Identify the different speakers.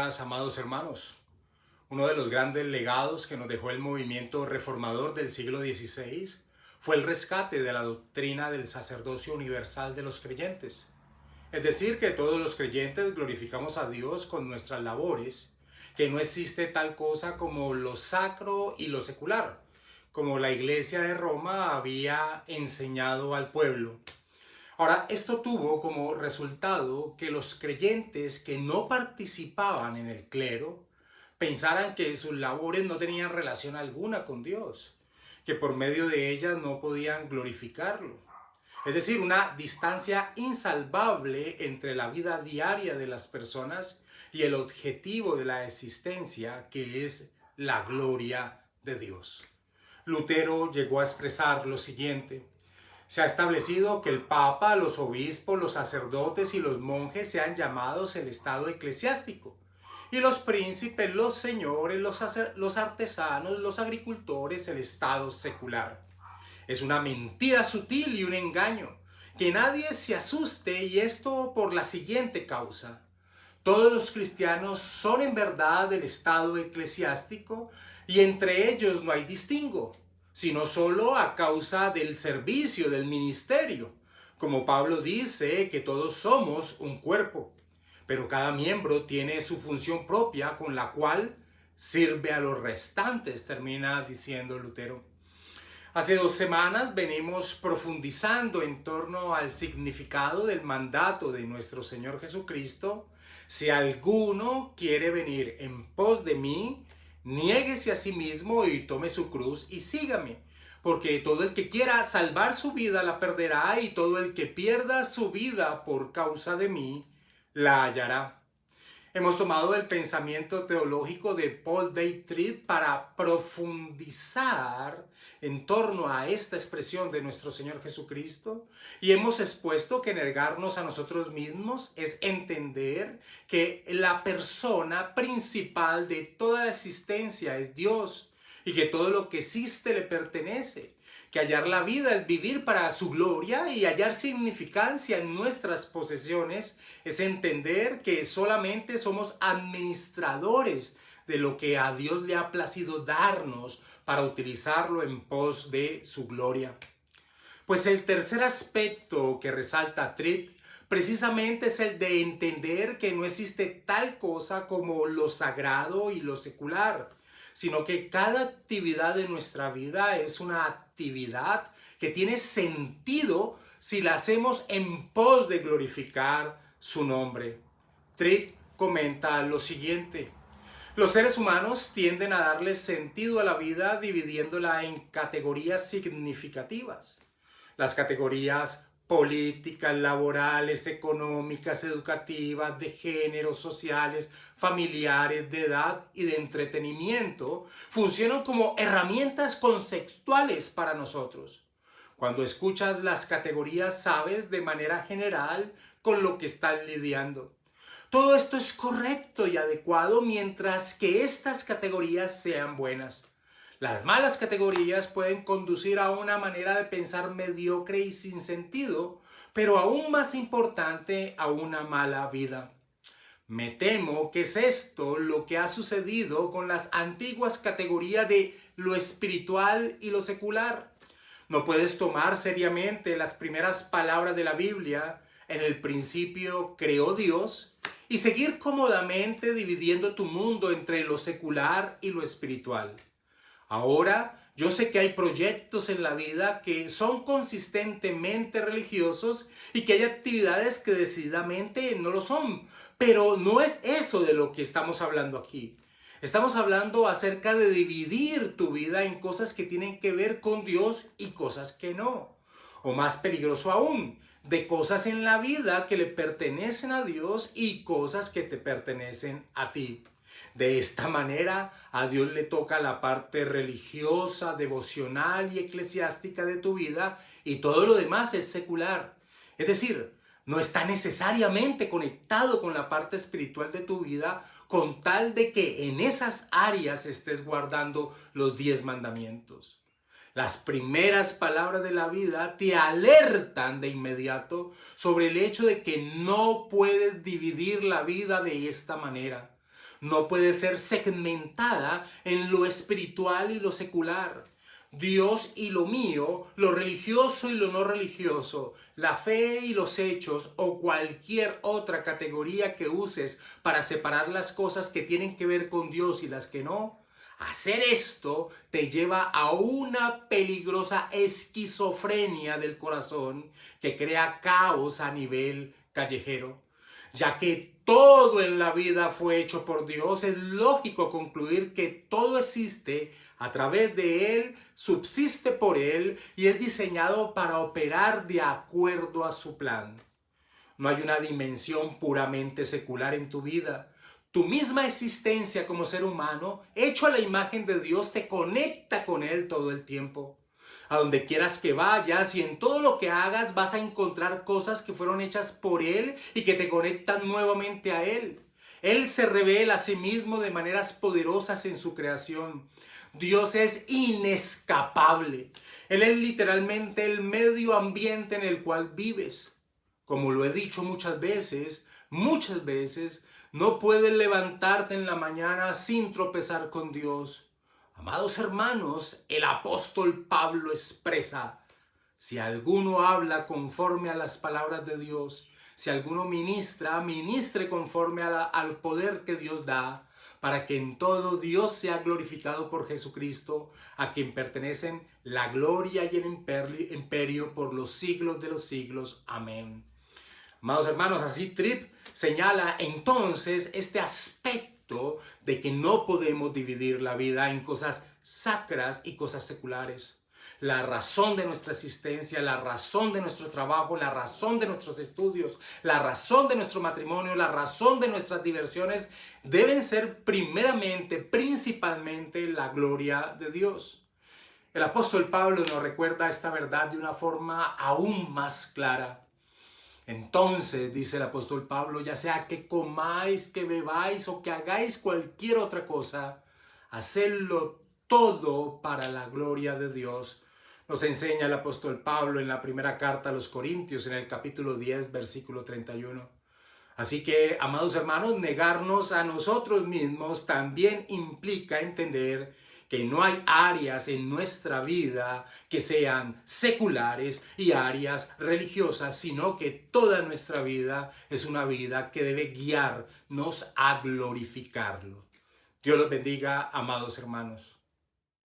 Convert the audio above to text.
Speaker 1: días, amados hermanos. Uno de los grandes legados que nos dejó el movimiento reformador del siglo XVI fue el rescate de la doctrina del sacerdocio universal de los creyentes. Es decir, que todos los creyentes glorificamos a Dios con nuestras labores, que no existe tal cosa como lo sacro y lo secular, como la Iglesia de Roma había enseñado al pueblo. Ahora, esto tuvo como resultado que los creyentes que no participaban en el clero pensaran que sus labores no tenían relación alguna con Dios, que por medio de ellas no podían glorificarlo. Es decir, una distancia insalvable entre la vida diaria de las personas y el objetivo de la existencia, que es la gloria de Dios. Lutero llegó a expresar lo siguiente: se ha establecido que el Papa, los obispos, los sacerdotes y los monjes sean llamados el estado eclesiástico, y los príncipes, los señores, los artesanos, los agricultores, el estado secular. Es una mentira sutil y un engaño. Que nadie se asuste, y esto por la siguiente causa. Todos los cristianos son en verdad del estado eclesiástico, y entre ellos no hay distingo, sino solo a causa del servicio, del ministerio. Como Pablo dice que todos somos un cuerpo, pero cada miembro tiene su función propia con la cual sirve a los restantes, termina diciendo Lutero. Hace 2 semanas venimos profundizando en torno al significado del mandato de nuestro Señor Jesucristo: si alguno quiere venir en pos de mí, niéguese a sí mismo y tome su cruz y sígame. Porque todo el que quiera salvar su vida la perderá, y todo el que pierda su vida por causa de mí la hallará. Hemos tomado el pensamiento teológico de Paul David Tripp para profundizar en torno a esta expresión de nuestro Señor Jesucristo, y hemos expuesto que negarnos a nosotros mismos es entender que la persona principal de toda la existencia es Dios, y que todo lo que existe le pertenece. Que hallar la vida es vivir para su gloria, y hallar significancia en nuestras posesiones es entender que solamente somos administradores de lo que a Dios le ha placido darnos para utilizarlo en pos de su gloria. Pues el tercer aspecto que resalta Tripp precisamente es el de entender que no existe tal cosa como lo sagrado y lo secular, sino que cada actividad de nuestra vida es una actividad que tiene sentido si la hacemos en pos de glorificar su nombre. Tripp comenta lo siguiente: los seres humanos tienden a darle sentido a la vida dividiéndola en categorías significativas. Las categorías políticas, laborales, económicas, educativas, de género, sociales, familiares, de edad y de entretenimiento funcionan como herramientas conceptuales para nosotros. Cuando escuchas las categorías, sabes de manera general con lo que estás lidiando. Todo esto es correcto y adecuado mientras que estas categorías sean buenas. Las malas categorías pueden conducir a una manera de pensar mediocre y sin sentido, pero aún más importante, a una mala vida. Me temo que es esto lo que ha sucedido con las antiguas categorías de lo espiritual y lo secular. No puedes tomar seriamente las primeras palabras de la Biblia: en el principio creó Dios, y seguir cómodamente dividiendo tu mundo entre lo secular y lo espiritual. Ahora, yo sé que hay proyectos en la vida que son consistentemente religiosos y que hay actividades que decididamente no lo son, pero no es eso de lo que estamos hablando aquí. Estamos hablando acerca de dividir tu vida en cosas que tienen que ver con Dios y cosas que no. O más peligroso aún, de cosas en la vida que le pertenecen a Dios y cosas que te pertenecen a ti. De esta manera, a Dios le toca la parte religiosa, devocional y eclesiástica de tu vida, y todo lo demás es secular. Es decir, no está necesariamente conectado con la parte espiritual de tu vida, con tal de que en esas áreas estés guardando los 10 mandamientos. Las primeras palabras de la vida te alertan de inmediato sobre el hecho de que no puedes dividir la vida de esta manera. no puede ser segmentada en lo espiritual y lo secular. Dios y lo mío, lo religioso y lo no religioso, la fe y los hechos o cualquier otra categoría que uses para separar las cosas que tienen que ver con Dios y las que no. Hacer esto te lleva a una peligrosa esquizofrenia del corazón que crea caos a nivel callejero. Ya que todo en la vida fue hecho por Dios, es lógico concluir que todo existe a través de Él, subsiste por Él y es diseñado para operar de acuerdo a su plan. No hay una dimensión puramente secular en tu vida. Tu misma existencia como ser humano, hecho a la imagen de Dios, te conecta con Él todo el tiempo. A donde quieras que vayas y en todo lo que hagas vas a encontrar cosas que fueron hechas por Él y que te conectan nuevamente a Él. Él se revela a sí mismo de maneras poderosas en su creación. Dios es inescapable. Él es literalmente el medio ambiente en el cual vives. Como lo he dicho muchas veces, no puedes levantarte en la mañana sin tropezar con Dios. Amados hermanos, el apóstol Pablo expresa: si alguno habla conforme a las palabras de Dios, si alguno ministre conforme al poder que Dios da, para que en todo Dios sea glorificado por Jesucristo, a quien pertenecen la gloria y el imperio por los siglos de los siglos. Amén. Amados hermanos, así Tripp señala entonces este aspecto de que no podemos dividir la vida en cosas sacras y cosas seculares. La razón de nuestra existencia, la razón de nuestro trabajo, la razón de nuestros estudios, la razón de nuestro matrimonio, la razón de nuestras diversiones deben ser principalmente la gloria de Dios. El apóstol Pablo nos recuerda esta verdad de una forma aún más clara. Entonces, dice el apóstol Pablo, ya sea que comáis, que bebáis o que hagáis cualquier otra cosa, hacedlo todo para la gloria de Dios. Nos enseña el apóstol Pablo en la primera carta a los Corintios, en el capítulo 10, versículo 31. Así que, amados hermanos, negarnos a nosotros mismos también implica entender que no hay áreas en nuestra vida que sean seculares y áreas religiosas, sino que toda nuestra vida es una vida que debe guiarnos a glorificarlo. Dios los bendiga, amados hermanos.